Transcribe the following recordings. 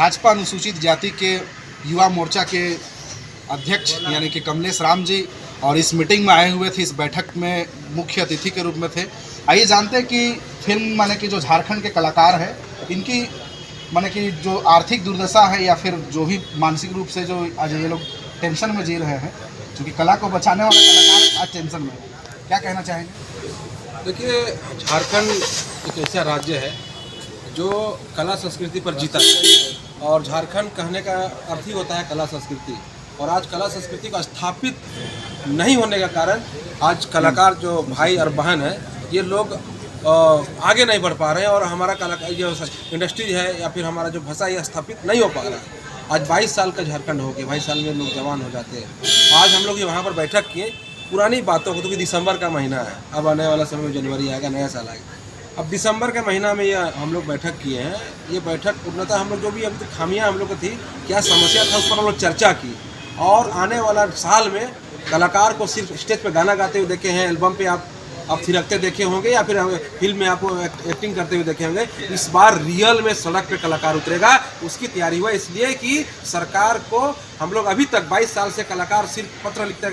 भाजपा अनुसूचित जाति के युवा मोर्चा के अध्यक्ष यानी कि कमलेश राम जी और इस मीटिंग में आए हुए थे। इस बैठक में मुख्य अतिथि के रूप में थे। आइए जानते हैं कि फिल्म माने कि जो झारखंड के कलाकार हैं, इनकी माने कि जो आर्थिक दुर्दशा है या फिर जो भी मानसिक रूप से जो आज ये लोग टेंशन में जी रहे हैं, क्योंकि कला को बचाने वाले कलाकार आज टेंशन में, क्या कहना चाहेंगे? देखिए, झारखंड एक ऐसा राज्य है जो कला संस्कृति पर जीता है और झारखंड कहने का अर्थ ही होता है कला संस्कृति। और आज कला संस्कृति को स्थापित नहीं होने का कारण आज कलाकार जो भाई और बहन है, ये लोग आगे नहीं बढ़ पा रहे हैं और हमारा कलाकार जो इंडस्ट्री है या फिर हमारा जो भाषा ये स्थापित नहीं हो पा रहा है। आज 22 साल का झारखंड हो गया, 22 साल में लोग जवान हो जाते हैं। आज हम लोग ये वहाँ पर बैठक किए पुरानी बातों को, क्योंकि दिसंबर का महीना है, अब आने वाला समय में जनवरी आएगा, नया साल आएगा। अब दिसंबर के महीना में ये हम लोग बैठक किए हैं। ये बैठक पूर्णतः हम लोग जो भी अभी तक खामियां हम लोग को थी, क्या समस्या था, उस पर हम लोग चर्चा की। और आने वाला साल में कलाकार को सिर्फ स्टेज पे गाना गाते हुए देखे हैं, एल्बम पे आप थिरकते देखे होंगे या फिर फिल्म में आपको एक्टिंग करते हुए देखे होंगे। इस बार रियल में सड़क पे कलाकार उतरेगा, उसकी तैयारी हुआ। इसलिए कि सरकार को हम लोग अभी तक 22 साल से कलाकार सिर्फ पत्र लिखता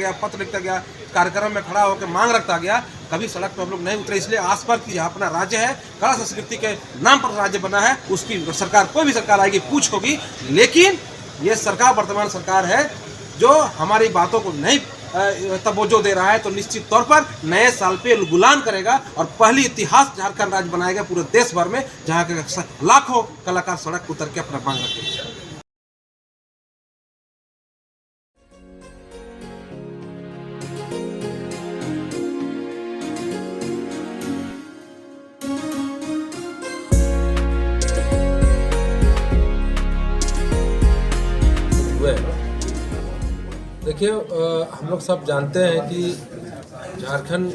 गया, कार्यक्रम में खड़ा होकर मांग रखता गया, कभी सड़क पर हम लोग नहीं उतरे। इसलिए आसपास की जहाँ अपना राज्य है, कला संस्कृति के नाम पर राज्य बना है, उसकी सरकार, कोई भी सरकार आएगी, पूछ होगी। लेकिन ये सरकार वर्तमान सरकार है जो हमारी बातों को नहीं तवज्जो दे रहा है, तो निश्चित तौर पर नए साल पे गुलाम करेगा और पहली इतिहास झारखंड राज्य बनाएगा पूरे देश भर में, जहाँ के लाखों कलाकार सड़क उतर के अपना मांग रखेंगे। देखिए, हम लोग सब जानते हैं कि झारखंड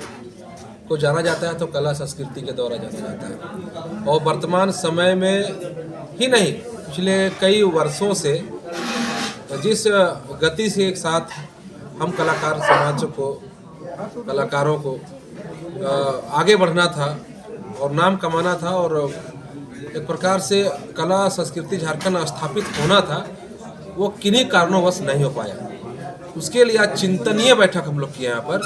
को जाना जाता है तो कला संस्कृति के द्वारा जाना जाता है। और वर्तमान समय में ही नहीं, पिछले कई वर्षों से जिस गति से एक साथ हम कलाकार समाज को, कलाकारों को आगे बढ़ना था और नाम कमाना था और एक प्रकार से कला संस्कृति झारखंड स्थापित होना था, वो किन्हीं कारणों नहीं हो पाया। उसके लिए आज चिंतनीय बैठक हम लोग किए यहाँ पर,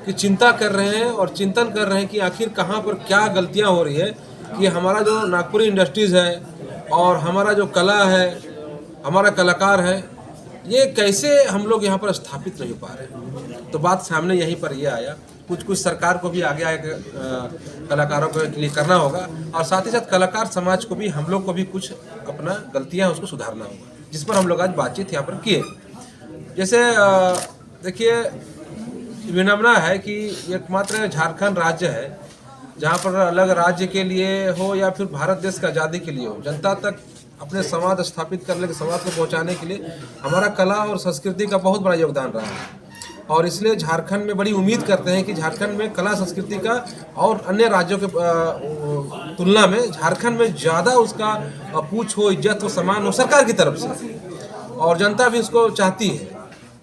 कि चिंता कर रहे हैं और चिंतन कर रहे हैं कि आखिर कहाँ पर क्या गलतियाँ हो रही है, कि हमारा जो नागपुरी इंडस्ट्रीज़ है और हमारा जो कला है, हमारा कलाकार है, ये कैसे हम लोग यहाँ पर स्थापित नहीं हो पा रहे। तो बात सामने यहीं पर ये आया। कुछ सरकार को भी आगे कलाकारों के लिए करना होगा और साथ ही साथ कलाकार समाज को भी, हम लोग को भी कुछ अपना गलतियाँ उसको सुधारना होगा, जिस पर हम लोग आज बातचीत यहाँ पर किए। जैसे देखिए, विडंबना है कि एकमात्र झारखंड राज्य है जहाँ पर अलग राज्य के लिए हो या फिर भारत देश का आज़ादी के लिए हो, जनता तक अपने समाज स्थापित करने के, समाज को पहुँचाने के लिए हमारा कला और संस्कृति का बहुत बड़ा योगदान रहा है। और इसलिए झारखंड में बड़ी उम्मीद करते हैं कि झारखंड में कला संस्कृति का और अन्य राज्यों के तुलना में झारखंड में ज़्यादा उसका पूछ हो, इज्जत हो, सम्मान हो सरकार की तरफ से, और जनता भी उसको चाहती है।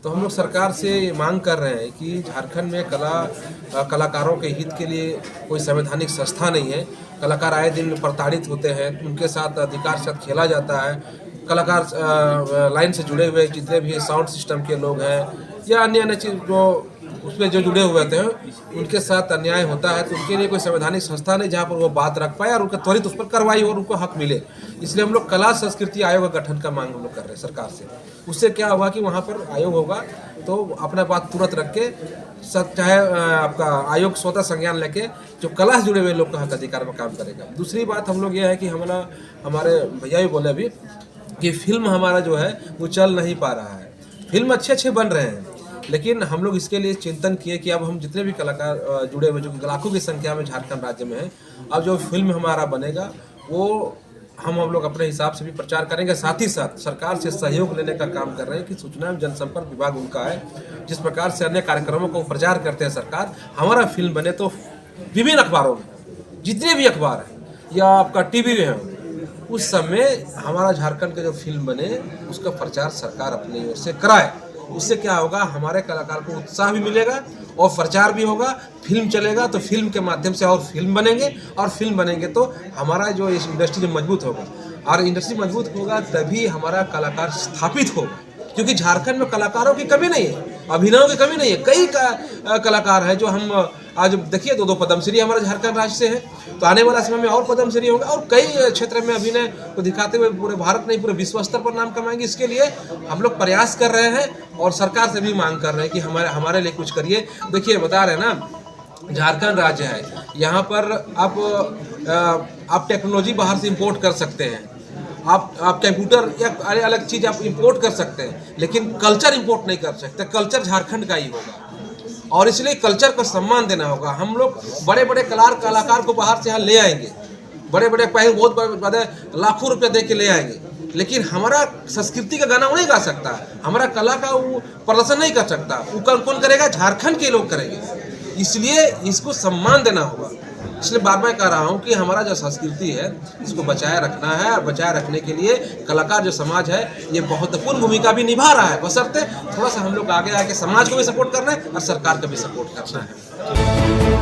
तो हम लोग सरकार से मांग कर रहे हैं कि झारखंड में कलाकारों के हित के लिए कोई संवैधानिक संस्था नहीं है। कलाकार आए दिन प्रताड़ित होते हैं, उनके साथ अधिकार से खेला जाता है। कलाकार लाइन से जुड़े हुए जितने भी साउंड सिस्टम के लोग हैं या अन्य चीज़ जो उसमें जो जुड़े हुए होते हैं, उनके साथ अन्याय होता है। तो उनके लिए कोई संवैधानिक संस्था नहीं जहाँ पर वो बात रख पाए और उनका त्वरित उस पर कार्रवाई और उनको हक मिले। इसलिए हम लोग कला संस्कृति आयोग का गठन का मांग हम लोग कर रहे हैं सरकार से। उससे क्या होगा कि वहाँ पर आयोग होगा तो अपना बात तुरंत रख के चाहे आपका आयोग स्वतः संज्ञान लेके जो कला से जुड़े हुए लोग का हक अधिकार में काम करेगा। दूसरी बात हम लोग ये है कि हमारे भैया भी बोले अभी कि फिल्म हमारा जो है वो चल नहीं पा रहा है। फिल्म अच्छे बन रहे हैं, लेकिन हम लोग इसके लिए चिंतन किए कि अब हम जितने भी कलाकार जुड़े हुए जो लाखों की संख्या में झारखंड राज्य में है, अब जो फिल्म हमारा बनेगा वो हम लोग अपने हिसाब से भी प्रचार करेंगे। साथ ही साथ सरकार से सहयोग लेने का काम कर रहे हैं कि सूचना एवं जनसंपर्क विभाग उनका है, जिस प्रकार से अन्य कार्यक्रमों को प्रचार करते हैं सरकार। हमारा फिल्म बने तो विभिन्न अखबारों में, जितने भी अखबार हैं या आपका टीवी में है, उस समय हमारा झारखंड का जो फिल्म बने उसका प्रचार सरकार अपनी ओर से कराए। उससे क्या होगा, हमारे कलाकार को उत्साह भी मिलेगा और प्रचार भी होगा। फिल्म चलेगा तो फिल्म के माध्यम से और फिल्म बनेंगे, और फिल्म बनेंगे तो हमारा जो इस इंडस्ट्री मजबूत होगा। और इंडस्ट्री मजबूत होगा तभी हमारा कलाकार स्थापित होगा, क्योंकि झारखंड में कलाकारों की कमी नहीं है, अभिनयों की कमी नहीं है। कई कलाकार हैं जो हम आज देखिए 2 पद्मश्री हमारे झारखंड राज्य से है, तो आने वाला समय में और पद्मश्री होंगे और कई क्षेत्र में अभिनय को दिखाते हुए पूरे भारत नहीं पूरे विश्व स्तर पर नाम कमाएंगे। इसके लिए हम लोग प्रयास कर रहे हैं और सरकार से भी मांग कर रहे हैं कि हमारे लिए कुछ करिए। देखिए बता रहे हैं ना, झारखंड राज्य है, यहाँ पर आप टेक्नोलॉजी बाहर से इंपोर्ट कर सकते हैं, आप कंप्यूटर या अलग चीज़ आप इंपोर्ट कर सकते हैं, लेकिन कल्चर इंपोर्ट नहीं कर सकते। कल्चर झारखंड का ही होगा और इसलिए कल्चर को सम्मान देना होगा। हम लोग बड़े बड़े कलाकार को बाहर से यहाँ ले आएंगे, बड़े बहुत बड़े लाखों रुपए दे के ले आएंगे, लेकिन हमारा संस्कृति का गाना वो नहीं गा सकता, हमारा कला का वो प्रदर्शन नहीं कर सकता। वो कौन करेगा? झारखंड के लोग करेंगे। इसलिए इसको सम्मान देना होगा। इसलिए बार बार कह रहा हूँ कि हमारा जो संस्कृति है इसको बचाए रखना है, और बचाए रखने के लिए कलाकार जो समाज है ये महत्वपूर्ण भूमिका भी निभा रहा है, बशर्ते थोड़ा सा हम लोग आगे आके समाज को भी सपोर्ट करना है और सरकार को भी सपोर्ट करना है।